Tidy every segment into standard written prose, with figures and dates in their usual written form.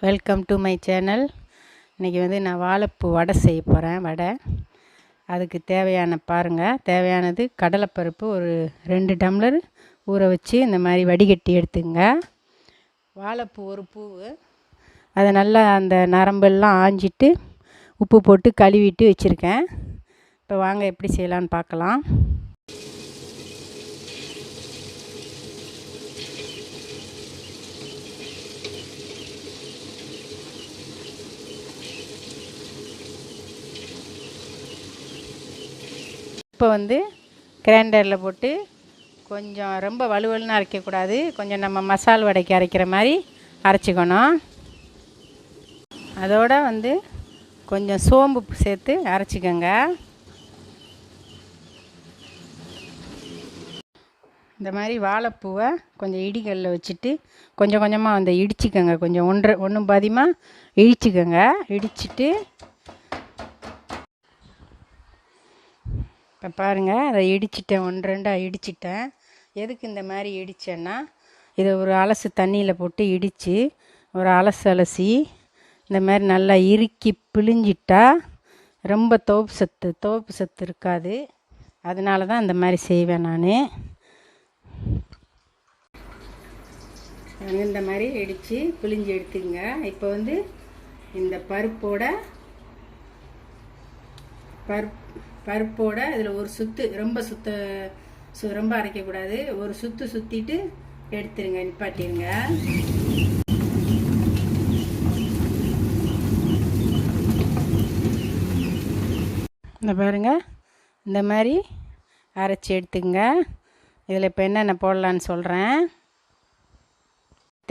Welcome to my channel. இன்றைக்கி நான் வாழைப்பூ வடை செய்ய போகிறேன். வடை அதுக்கு தேவையானது கடலைப்பருப்பு ஒரு 2 டம்ளர் ஊற வச்சு இந்த மாதிரி வடிகட்டி எடுத்துங்க. வாழைப்பூ ஒரு பூவு, அதை நல்லா அந்த நரம்பெல்லாம் ஆஞ்சிட்டு உப்பு போட்டு கழுவிட்டு வச்சுருக்கேன். இப்போ வாங்க எப்படி செய்யலான்னு பார்க்கலாம். இப்போ கிரைண்டரில் போட்டு கொஞ்சம் ரொம்ப வலுவலுன்னு அரைக்கக்கூடாது, கொஞ்சம் நம்ம மசால் வடைக்கு அரைக்கிற மாதிரி அரைச்சிக்கணும். அதோட கொஞ்சம் சோம்பு சேர்த்து அரைச்சிக்கோங்க. இந்த மாதிரி வாழைப்பூவை கொஞ்சம் இடிகளில் வச்சுட்டு கொஞ்சம் கொஞ்சமாக இடிச்சிக்கோங்க. கொஞ்சம் ஒன்றும் பாதியமாக இடிச்சிக்கோங்க. இடிச்சிட்டு இப்போ பாருங்கள், அதை இடிச்சிட்டேன், 1-2 இடிச்சிட்டேன். எதுக்கு இந்த மாதிரி இடித்தேன்னா, இதை ஒரு அலசு தண்ணியில் போட்டு இடித்து ஒரு அலசி இந்த மாதிரி நல்லா இறுக்கி பிழிஞ்சிட்டா ரொம்ப தோப்பு சத்து இருக்காது. அதனால தான் இந்த மாதிரி செய்வேன் நான். இந்த மாதிரி இடித்து பிழிஞ்சு எடுத்துங்க. இப்போ இந்த பருப்போட இதில் ஒரு சுற்று, ரொம்ப அரைக்கக்கூடாது, ஒரு சுற்றிட்டு எடுத்துருங்க, நிப்பாட்டிடுங்க. இந்த பாருங்க, இந்த மாதிரி அரைச்சி எடுத்துங்க. இதில் இப்போ என்னென்ன போடலான்னு சொல்கிறேன்.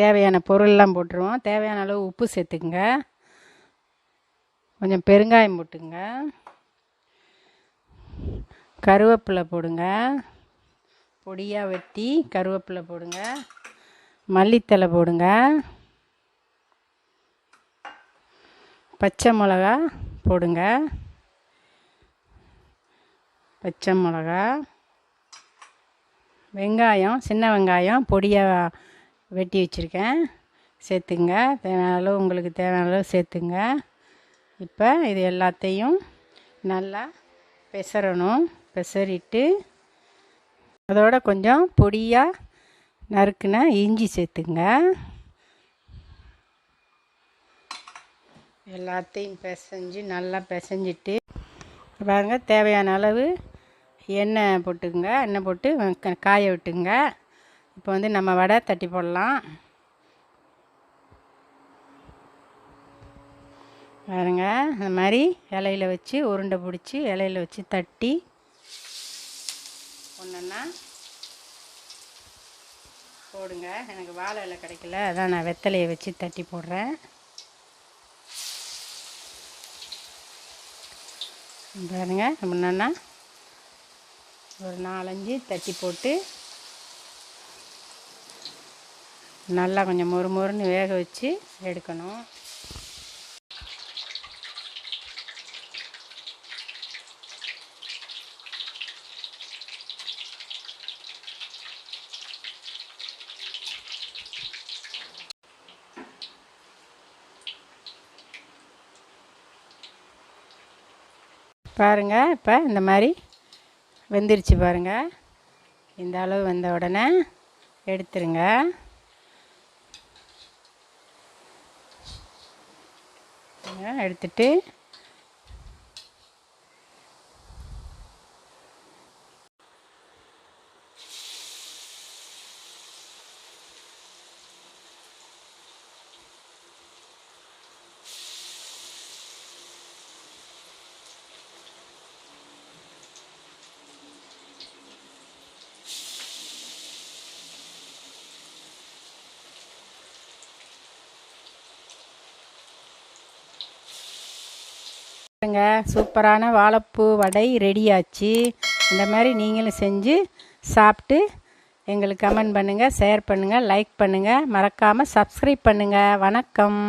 தேவையான பொருள்லாம் போட்டுருவோம். தேவையான அளவு உப்பு சேர்த்துக்குங்க. கொஞ்சம் பெருங்காயம் போட்டுங்க. கருவேப்பிலை போடுங்க, பொடியாக வெட்டி கருவேப்பிலை போடுங்க. மல்லித்தழை போடுங்க. பச்சை மிளகா போடுங்க. வெங்காயம், சின்ன வெங்காயம் பொடியாக வெட்டி வச்சுருக்கேன், சேர்த்துங்க. உங்களுக்கு தேவையான அளவு சேர்த்துங்க. இப்போ இது எல்லாத்தையும் நல்லா பெசரிட்டு அதோட கொஞ்சம் பொடியாக நறுக்குன இஞ்சி சேர்த்துங்க. எல்லாத்தையும் நல்லா பிசைஞ்சிட்டு பாருங்க, தேவையான அளவு எண்ணெய் போட்டுக்குங்க. எண்ணெய் போட்டு காய விட்டுங்க. இப்போ நம்ம வடை தட்டி போடலாம். பாருங்க, இந்த மாதிரி இலையில் வச்சு உருண்டை பிடிச்சி இலையில் வச்சு தட்டி ஒன்றுன்னா போடுங்க. எனக்கு வாழை இலை கிடைக்கல, அதான் நான் வெத்தலையை வச்சு தட்டி போடுறேன். பாருங்க, முன்னா ஒரு 4-5 தட்டி போட்டு நல்லா கொஞ்சம் மொறுன்னு வேக வச்சு எடுக்கணும். பாருங்கள், இப்போ இந்த மாதிரி வெந்துருச்சு பாருங்கள். இந்த அளவு வெந்த உடனே எடுத்துருங்க. எடுத்துட்டு சூப்பரான வாழைப்பூ வடை ரெடியாச்சு. இந்த மாதிரி நீங்களும் செஞ்சு சாப்பிட்டு எங்களுக்கு கமெண்ட் பண்ணுங்கள், ஷேர் பண்ணுங்கள், லைக் பண்ணுங்கள், மறக்காமல் சப்ஸ்கிரைப் பண்ணுங்கள். வணக்கம்.